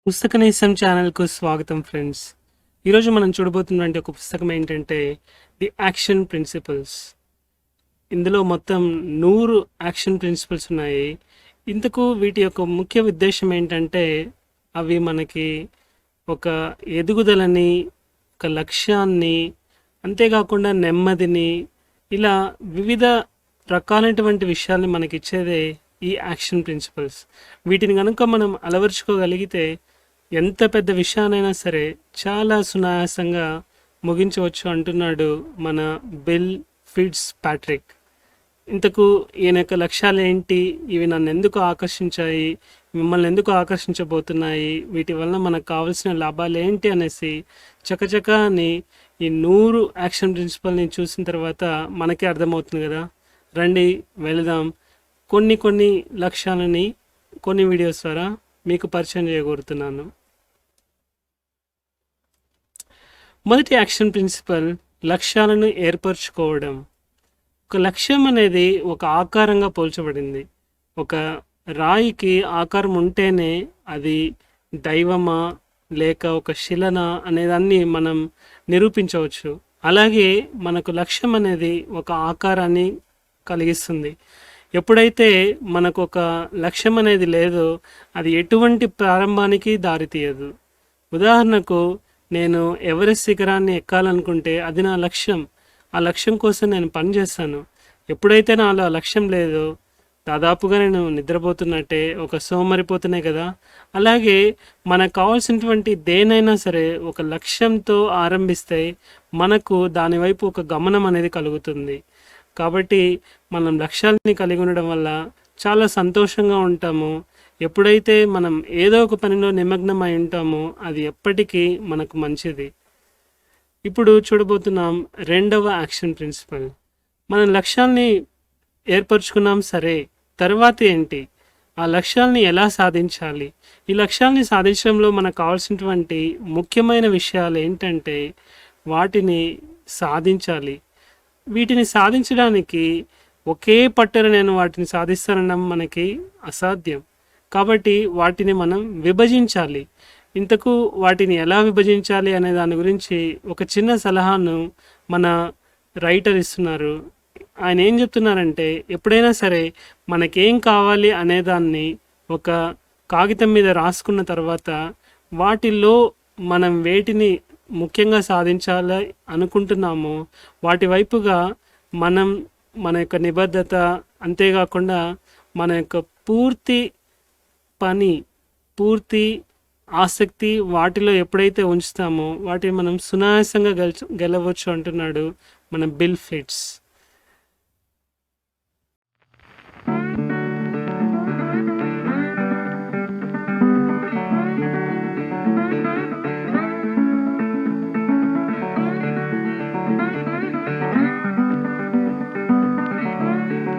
పుస్తక నేస్తం ఛానల్కు స్వాగతం ఫ్రెండ్స్. ఈరోజు మనం చూడబోతున్నటువంటి ఒక పుస్తకం ఏంటంటే ది యాక్షన్ ప్రిన్సిపల్స్. ఇందులో మొత్తం 100 యాక్షన్ ప్రిన్సిపల్స్ ఉన్నాయి. ఇంతకు వీటి యొక్క ముఖ్య ఉద్దేశం ఏంటంటే అవి మనకి ఒక ఎదుగుదలని, ఒక లక్ష్యాన్ని, అంతేకాకుండా నెమ్మదిని, ఇలా వివిధ రకాలైనటువంటి విషయాల్ని మనకిచ్చేదే ఈ యాక్షన్ ప్రిన్సిపల్స్. వీటిని కనుక మనం అలవర్చుకోగలిగితే ఎంత పెద్ద విషయానైనా సరే చాలా సునాయాసంగా ముగించవచ్చు అంటున్నాడు మన బిల్ ఫిట్స్ ప్యాట్రిక్. ఇంతకు ఈయన యొక్క లక్ష్యాలు ఏంటి, ఇవి నన్ను ఎందుకు ఆకర్షించాయి, మిమ్మల్ని ఎందుకు ఆకర్షించబోతున్నాయి, వీటి వల్ల మనకు కావాల్సిన లాభాలు ఏంటి అనేసి చకచకా అని ఈ 100 యాక్షన్ ప్రిన్సిపల్ని చూసిన తర్వాత మనకే అర్థమవుతుంది కదా. రండి వెళదాం. కొన్ని లక్ష్యాలని కొన్ని వీడియోస్ ద్వారా మీకు పరిచయం చేయగోరుతున్నాను. మొదటి యాక్షన్ ప్రిన్సిపల్ లక్ష్యాలను ఏర్పరచుకోవడం. ఒక లక్ష్యం అనేది ఒక ఆకారంగా పోల్చబడింది. ఒక రాయికి ఆకారం ఉంటేనే అది దైవమా లేక ఒక శిలనా అనేదాన్ని మనం నిరూపించవచ్చు. అలాగే మనకు లక్ష్యం అనేది ఒక ఆకారాన్ని కలిగిస్తుంది. ఎప్పుడైతే మనకు ఒక లక్ష్యం అనేది లేదో అది ఎటువంటి ప్రారంభానికి దారితీయదు. ఉదాహరణకు, నేను ఎవరెస్ట్ శిఖరాన్ని ఎక్కాలనుకుంటే అది నా లక్ష్యం. ఆ లక్ష్యం కోసం నేను పనిచేస్తాను. ఎప్పుడైతే నాలో ఆ లక్ష్యం లేదో దాదాపుగా నేను నిద్రపోతున్నట్టే, ఒక సోమరిపోతున్నాయి కదా. అలాగే మనకు కావాల్సినటువంటి దేనైనా సరే ఒక లక్ష్యంతో ఆరంభిస్తే మనకు దానివైపు ఒక గమనం అనేది కలుగుతుంది. కాబట్టి మనం లక్ష్యాలని కలిగి ఉండడం వల్ల చాలా సంతోషంగా ఉంటాము. ఎప్పుడైతే మనం ఏదో ఒక పనిలో నిమగ్నమై ఉంటామో అది ఎప్పటికీ మనకు మంచిది. ఇప్పుడు చూడబోతున్నాం రెండవ యాక్షన్ ప్రిన్సిపల్. మనం లక్ష్యాల్ని ఏర్పరచుకున్నాం, సరే తర్వాత ఏంటి, ఆ లక్ష్యాల్ని ఎలా సాధించాలి, ఈ లక్ష్యాల్ని సాధించడంలో మనకు కావాల్సినటువంటి ముఖ్యమైన విషయాలు ఏంటంటే వాటిని సాధించాలి. వీటిని సాధించడానికి ఒకే పట్టణ నేను వాటిని సాధిస్తానడం మనకి అసాధ్యం. కాబట్టి వాటిని మనం విభజించాలి. ఇంతకు వాటిని ఎలా విభజించాలి అనే దాని గురించి ఒక చిన్న సలహాను మన రైటర్ ఇస్తున్నారు. ఆయన ఏం చెప్తున్నారంటే, ఎప్పుడైనా సరే మనకేం కావాలి అనేదాన్ని ఒక కాగితం మీద రాసుకున్న తర్వాత వాటిల్లో మనం వేటిని ముఖ్యంగా సాధించాలి అనుకుంటున్నామో వాటి వైపుగా మనం మన యొక్క నిబద్ధత, అంతేకాకుండా మన యొక్క పూర్తి పని, పూర్తి ఆసక్తి వాటిలో ఎప్పుడైతే ఉంచుతామో వాటిని మనం సునాయాసంగా గెలవచ్చు అంటున్నాడు మన బిల్ ఫిట్స్.